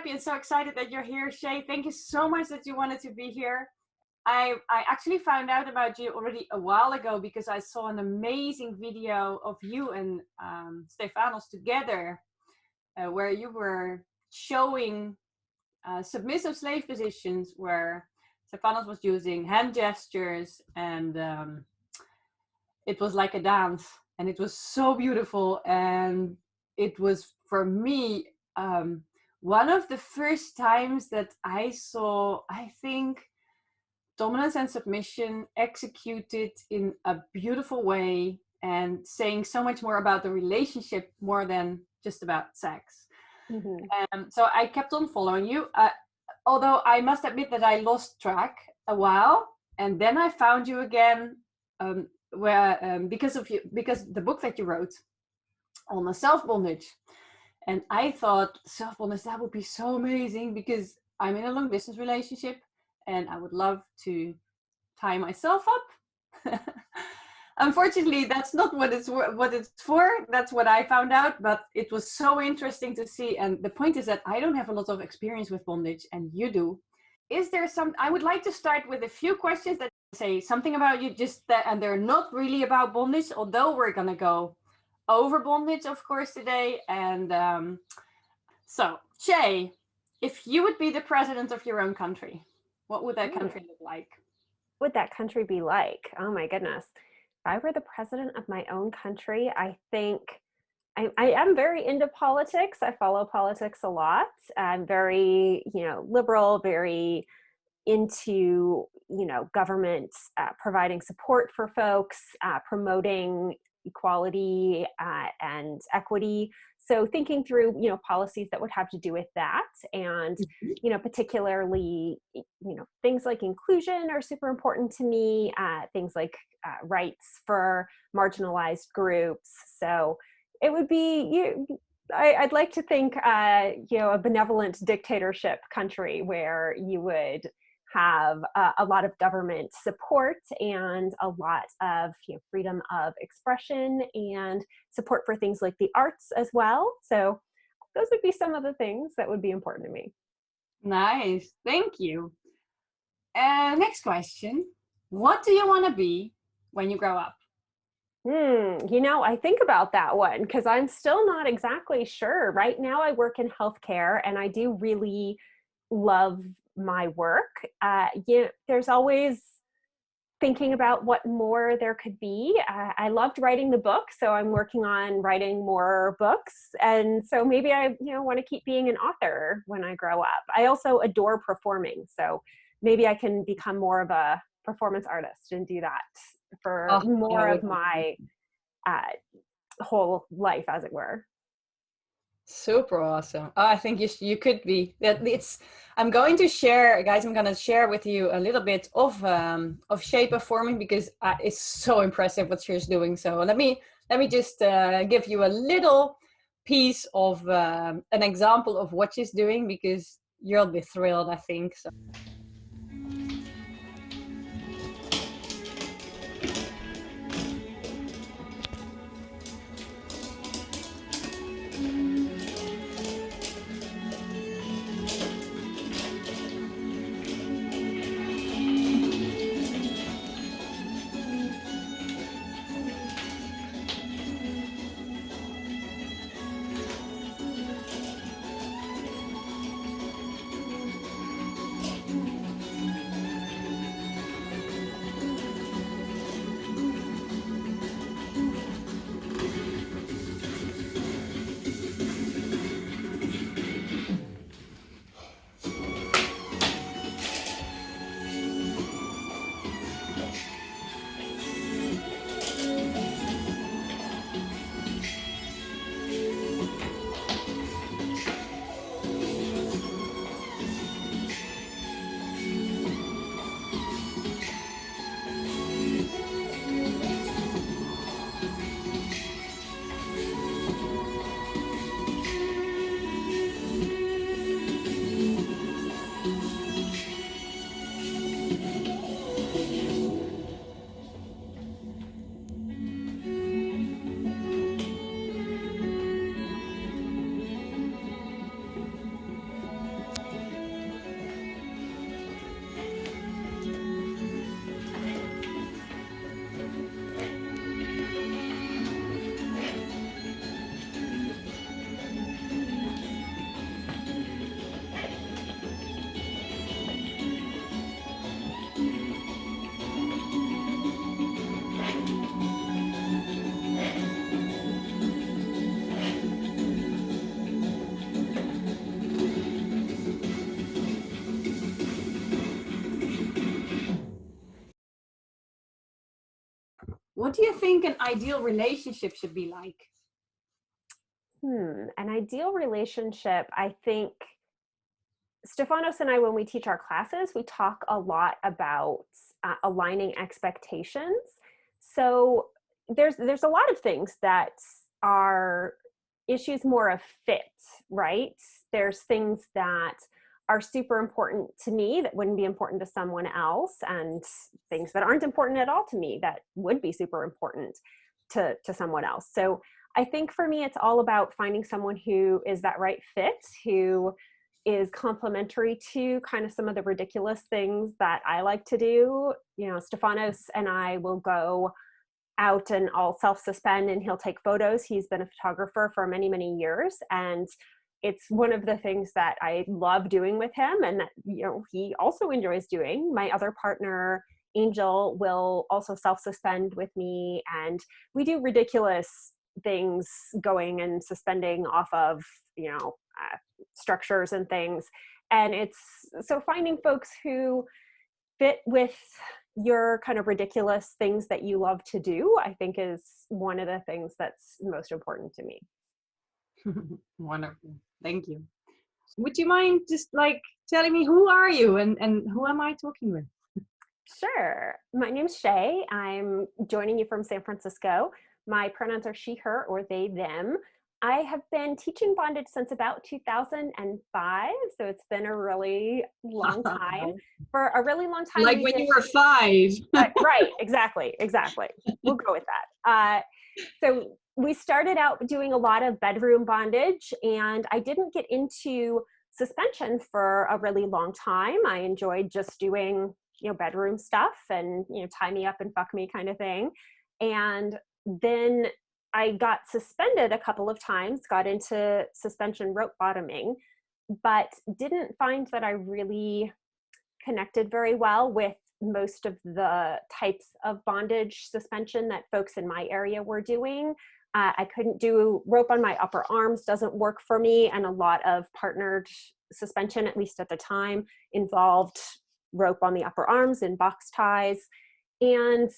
happy and so excited that you're here, Shay. Thank you so much that you wanted to be here. I actually found out about you already a while ago because I saw an amazing video of you and Stefanos together where you were showing submissive slave positions where Stefanos was using hand gestures and it was like a dance and it was so beautiful. And it was, for me, one of the first times that I saw, I think, dominance and submission executed in a beautiful way and saying so much more about the relationship more than just about sex. So I kept on following you, although I must admit that I lost track a while, and then I found you again because the book that you wrote on the self-bondage. And I thought, self-bondage, that would be so amazing because I'm in a long distance relationship and I would love to tie myself up. Unfortunately, that's not what it's for. That's what I found out, but it was so interesting to see. And the point is that I don't have a lot of experience with bondage and you do. Is there I would like to start with a few questions that say something about you, and they're not really about bondage, although we're going to go over bondage, of course, today. And so, Shay, if you would be the president of your own country, what would that country look like? What would that country be like? Oh my goodness. If I were the president of my own country, I think I am very into politics. I follow politics a lot. I'm very, liberal, very into, government providing support for folks, promoting equality and equity. So thinking through, policies that would have to do with that, and, particularly, things like inclusion are super important to me, things like rights for marginalized groups. So it would be, I'd like to think, a benevolent dictatorship country where you would have a lot of government support and a lot of freedom of expression and support for things like the arts as well. So those would be some of the things that would be important to me. Nice, thank you. Next question. What do you want to be when you grow up? I think about that one because I'm still not exactly sure. Right now I work in healthcare and I do really love my work. There's always thinking about what more there could be. I loved writing the book, so I'm working on writing more books. And so maybe I, want to keep being an author when I grow up. I also adore performing, so maybe I can become more of a performance artist and do that for more of my whole life, as it were. Super awesome. I think you could be. I'm going to share, guys. I'm going to share with you a little bit of Shay performing because it's so impressive what she's doing. So let me just give you a little piece of an example of what she's doing because you'll be thrilled, I think. So. What do you think an ideal relationship should be like? An ideal relationship, I think Stefanos and I, when we teach our classes, we talk a lot about aligning expectations. So there's a lot of things that are issues more of fit, right? There's things that are super important to me that wouldn't be important to someone else, and things that aren't important at all to me that would be super important to someone else. So I think for me, it's all about finding someone who is that right fit, who is complementary to kind of some of the ridiculous things that I like to do. You know, Stefanos and I will go out and I'll self-suspend and he'll take photos. He's been a photographer for many, many years. And it's one of the things that I love doing with him and that, you know, he also enjoys doing. My other partner, Angel, will also self-suspend with me. And we do ridiculous things, going and suspending off of, you know, structures and things. And it's so finding folks who fit with your kind of ridiculous things that you love to do, I think is one of the things that's most important to me. Wonderful. Thank you. Would you mind just like telling me who are you and who am I talking with? Sure. My name's Shay. I'm joining you from San Francisco. My pronouns are she, her, or they, them. I have been teaching bondage since about 2005, so it's been a really long time. For a really long time. Like when you were 5. Right, exactly. We'll go with that. So we started out doing a lot of bedroom bondage, and I didn't get into suspension for a really long time. I enjoyed just doing, you know, bedroom stuff and, you know, tie me up and fuck me kind of thing. And then I got suspended a couple of times, got into suspension rope bottoming, but didn't find that I really connected very well with most of the types of bondage suspension that folks in my area were doing. I couldn't do rope on my upper arms, doesn't work for me. And a lot of partnered suspension, at least at the time, involved rope on the upper arms and box ties. And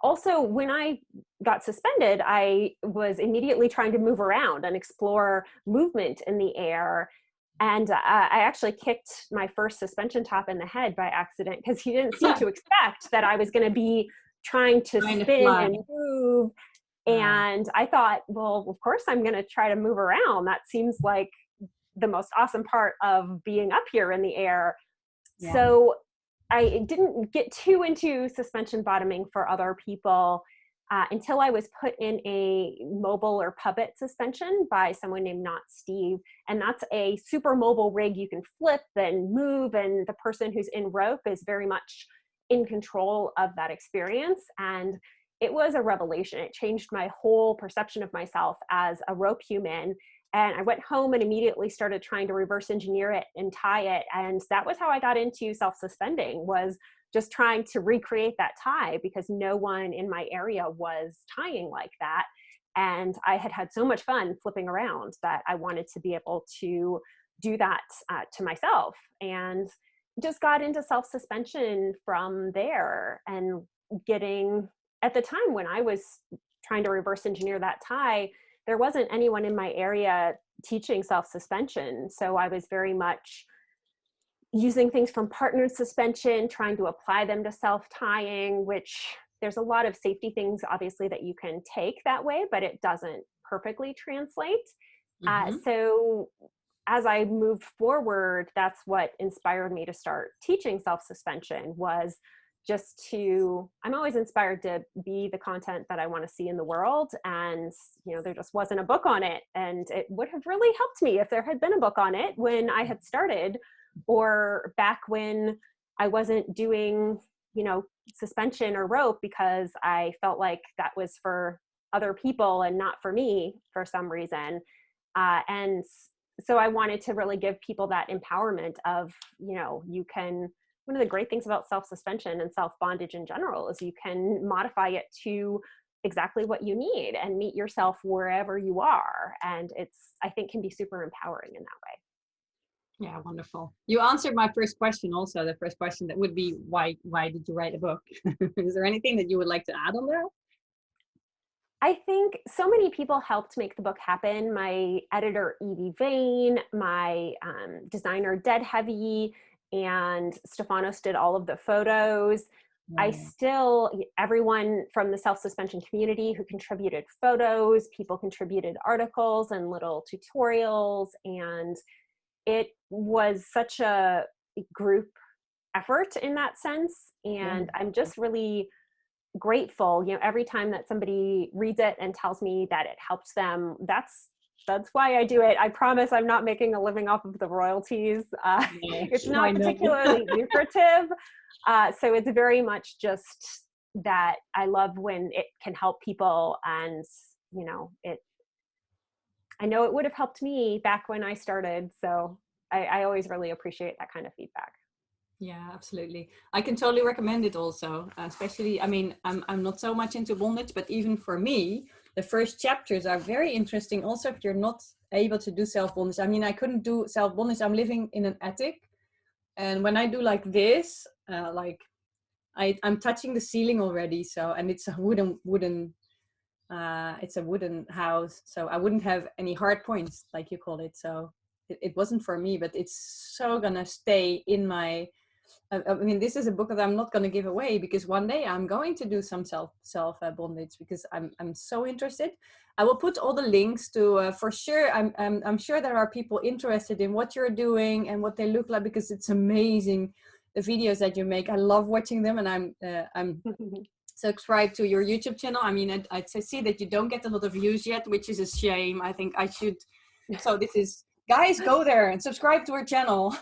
also, when I got suspended, I was immediately trying to move around and explore movement in the air. And I actually kicked my first suspension top in the head by accident because he didn't seem to expect that I was going to be trying to spin and move. And I thought, well, of course I'm going to try to move around. That seems like the most awesome part of being up here in the air. Yeah. So I didn't get too into suspension bottoming for other people until I was put in a mobile or puppet suspension by someone named Not Steve. And that's a super mobile rig you can flip and move, and the person who's in rope is very much in control of that experience. And it was a revelation. It changed my whole perception of myself as a rope human. And I went home and immediately started trying to reverse engineer it and tie it. And that was how I got into self-suspending, was just trying to recreate that tie, because no one in my area was tying like that. And I had had so much fun flipping around that I wanted to be able to do that to myself, and just got into self-suspension from there. And getting, at the time when I was trying to reverse engineer that tie, there wasn't anyone in my area teaching self-suspension. So I was very much using things from partnered suspension, trying to apply them to self-tying, which there's a lot of safety things, obviously, that you can take that way, but it doesn't perfectly translate. So as I moved forward, that's what inspired me to start teaching self-suspension, was just to, I'm always inspired to be the content that I want to see in the world. And, you know, there just wasn't a book on it. And it would have really helped me if there had been a book on it when I had started, or back when I wasn't doing, you know, suspension or rope, because I felt like that was for other people and not for me for some reason. And so I wanted to really give people that empowerment of, you know, you can, one of the great things about self-suspension and self-bondage in general is you can modify it to exactly what you need and meet yourself wherever you are. And it's, I think, can be super empowering in that way. Yeah, wonderful. You answered my first question also. The first question that would be, why did you write a book? Is there anything that you would like to add on that? I think so many people helped make the book happen. My editor, Evie Vane, my designer, Dead Heavy, and Stefanos did all of the photos. Everyone from the self-suspension community who contributed photos, people contributed articles and little tutorials, and it was such a group effort in that sense. And I'm just really grateful, every time that somebody reads it and tells me that it helps them. That's why I do it. I promise I'm not making a living off of the royalties. It's not particularly lucrative. So it's very much just that I love when it can help people. And, I know it would have helped me back when I started. So I always really appreciate that kind of feedback. Yeah, absolutely. I can totally recommend it also, especially, I mean, I'm not so much into bondage, but even for me, the first chapters are very interesting. Also, if you're not able to do self-bondage, I mean, I couldn't do self-bondage. I'm living in an attic. And when I do like this, I'm touching the ceiling already. So, and it's a it's a wooden house. So I wouldn't have any hard points, like you call it. So it wasn't for me, but it's so gonna stay in my, I mean, this is a book that I'm not going to give away, because one day I'm going to do some self bondage, because I'm so interested. I will put all the links to for sure. I'm sure there are people interested in what you're doing and what they look like, because it's amazing, the videos that you make. I love watching them, and I'm subscribed to your YouTube channel. I mean, I see that you don't get a lot of views yet, which is a shame. I think I should. So this is, guys, go there and subscribe to our channel.